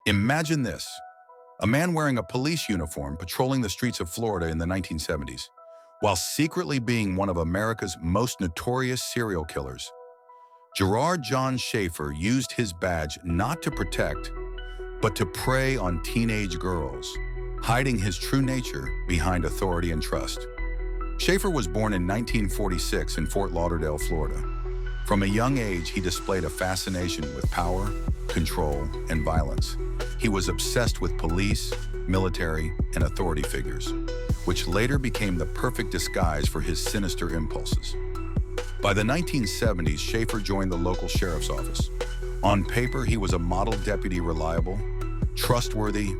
Imagine this: a man wearing a police uniform patrolling the streets of Florida in the 1970s, while secretly being one of America's most notorious serial killers. Gerard John Schaefer used his badge not to protect, but to prey on teenage girls, hiding his true nature behind authority and trust. Schaefer was born in 1946 in Fort Lauderdale, Florida. From a young age, he displayed a fascination with power, control, and violence. He was obsessed with police, military, and authority figures, which later became the perfect disguise for his sinister impulses. By the 1970s, Schaefer joined the local sheriff's office. On paper, he was a model deputy, reliable, trustworthy,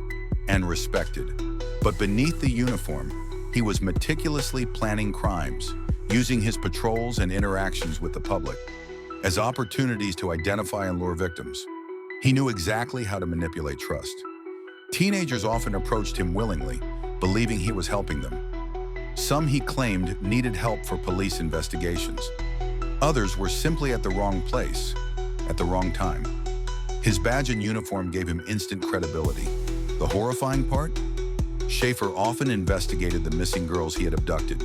and respected. But beneath the uniform, he was meticulously planning crimes, using his patrols and interactions with the public as opportunities to identify and lure victims. He knew exactly how to manipulate trust. Teenagers often approached him willingly, believing he was helping them. Some he claimed needed help for police investigations. Others were simply at the wrong place, at the wrong time. His badge and uniform gave him instant credibility. The horrifying part? Schaefer often investigated the missing girls he had abducted.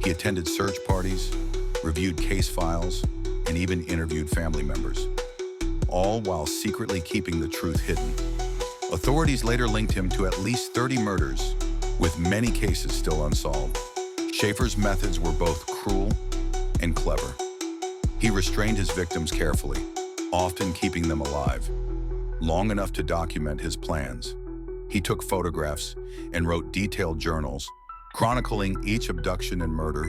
He attended search parties, reviewed case files, and even interviewed family members, all while secretly keeping the truth hidden. Authorities later linked him to at least 30 murders, with many cases still unsolved. Schaefer's methods were both cruel and clever. He restrained his victims carefully, often keeping them alive, long enough to document his plans. He took photographs and wrote detailed journals, chronicling each abduction and murder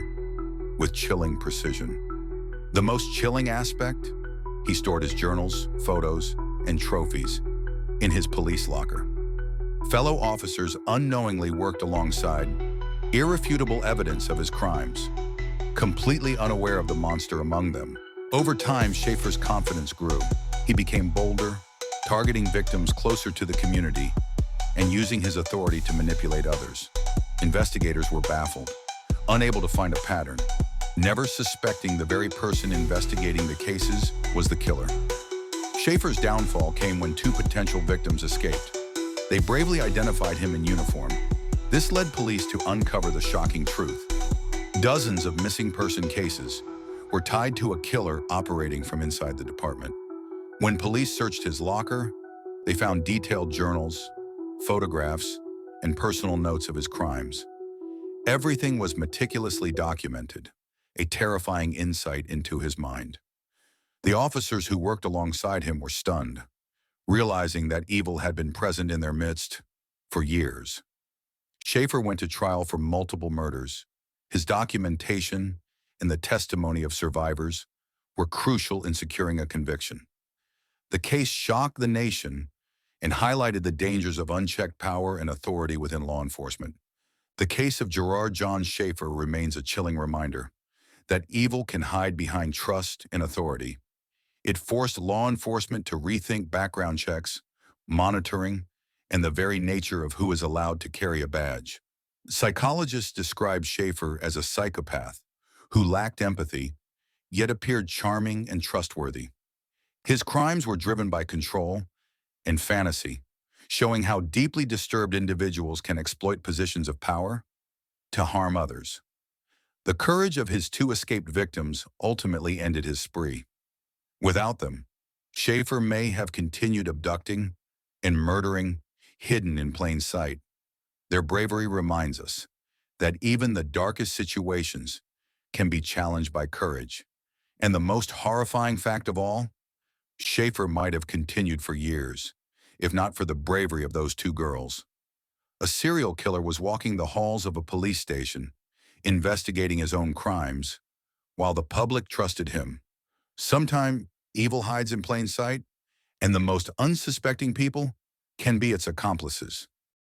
with chilling precision. The most chilling aspect? He stored his journals, photos, and trophies in his police locker. Fellow officers unknowingly worked alongside, irrefutable evidence of his crimes, completely unaware of the monster among them. Over time, Schaefer's confidence grew. He became bolder, targeting victims closer to the community and using his authority to manipulate others. Investigators were baffled, unable to find a pattern, never suspecting the very person investigating the cases was the killer. Schaefer's downfall came when two potential victims escaped. They bravely identified him in uniform. This led police to uncover the shocking truth. Dozens of missing person cases were tied to a killer operating from inside the department. When police searched his locker, they found detailed journals, photographs, and personal notes of his crimes. Everything was meticulously documented, a terrifying insight into his mind. The officers who worked alongside him were stunned, realizing that evil had been present in their midst for years. Schaefer went to trial for multiple murders. His documentation and the testimony of survivors were crucial in securing a conviction. The case shocked the nation and highlighted the dangers of unchecked power and authority within law enforcement. The case of Gerard John Schaefer remains a chilling reminder that evil can hide behind trust and authority. It forced law enforcement to rethink background checks, monitoring, and the very nature of who is allowed to carry a badge. Psychologists describe Schaefer as a psychopath who lacked empathy, yet appeared charming and trustworthy. His crimes were driven by control and fantasy, showing how deeply disturbed individuals can exploit positions of power to harm others. The courage of his two escaped victims ultimately ended his spree. Without them, Schaefer may have continued abducting and murdering, hidden in plain sight. Their bravery reminds us that even the darkest situations can be challenged by courage. And the most horrifying fact of all, Schaefer might have continued for years, if not for the bravery of those two girls. A serial killer was walking the halls of a police station, investigating his own crimes, while the public trusted him. Sometimes evil hides in plain sight, and the most unsuspecting people can be its accomplices.